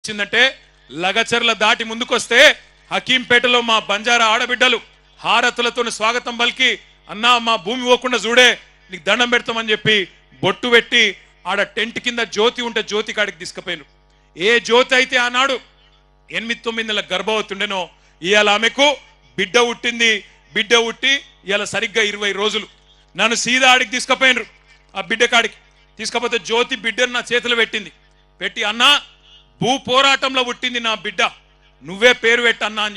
వచ్చిందంటే లగచర్ల దాటి ముందుకొస్తే హకీంపేటలో మా బంజారా ఆడబిడ్డలు హారతులతో స్వాగతం పలికి అన్నా మా భూమి పోకుండా చూడే నీకు దండం పెడతామని చెప్పి బొట్టు పెట్టి ఆడ టెంట్ కింద జ్యోతి ఉంటే జ్యోతి కాడికి తీసుకుపోయాను. ఏ జ్యోతి అయితే ఆనాడు 8-9 నెలల గర్భవతుండెనో ఇవాళ ఆమెకు బిడ్డ పుట్టింది. బిడ్డ పుట్టి ఇవాళ సరిగ్గా 20 రోజులు. నన్ను సీదా ఆడికి తీసుకుపోయినరు. ఆ బిడ్డ కాడికి తీసుకపోతే జ్యోతి బిడ్డను నా చేతిలో పెట్టి అన్నా భూ పోరాటంలో పుట్టింది నా బిడ్డ, నువ్వే పేరు పెట్టన్నా అని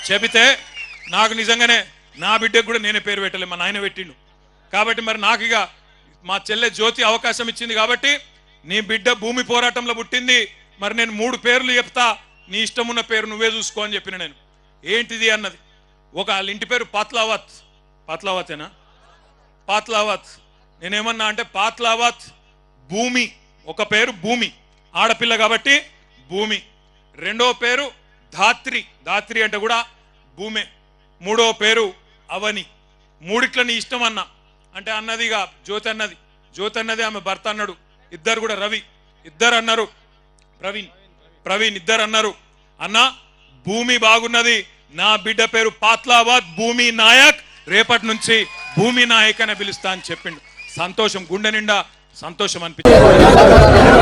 చెబితే నాకు నిజంగానే నా బిడ్డకు కూడా నేనే పేరు పెట్టలే, మా నాయన పెట్టిండు. కాబట్టి మరి నాకు ఇక మా చెల్లె జ్యోతి అవకాశం ఇచ్చింది కాబట్టి నీ బిడ్డ భూమి పోరాటంలో పుట్టింది, మరి నేను 3 పేర్లు చెప్తా, నీ ఇష్టం ఉన్న పేరు నువ్వే చూసుకో అని చెప్పిన. నేను ఏంటిది అన్నది, ఒక వాళ్ళ ఇంటి పేరు పాత్లావతేనా పాత్లావత్. నేనేమన్నా అంటే పాత్లావత్ భూమి, ఒక పేరు భూమి ఆడపిల్ల కాబట్టి భూమి. రెండో పేరు ధాత్రి అంటే కూడా భూమే. మూడో పేరు అవని. మూడిట్ల నీ ఇష్టం అన్న అంటే అన్నదిగా జ్యోతి అన్నది ఆమె భర్త అన్నాడు. ఇద్దరు కూడా రవి ఇద్దరు అన్నారు, ప్రవీణ్ ఇద్దరు అన్నారు అన్న భూమి బాగున్నది, నా బిడ్డ పేరు పాత్లావత్ భూమి నాయక్, రేపటి నుంచి భూమి నాయక్ అని పిలుస్తా అని చెప్పిండు. సంతోషం, గుండె నిండా సంతోషం అనిపించింది.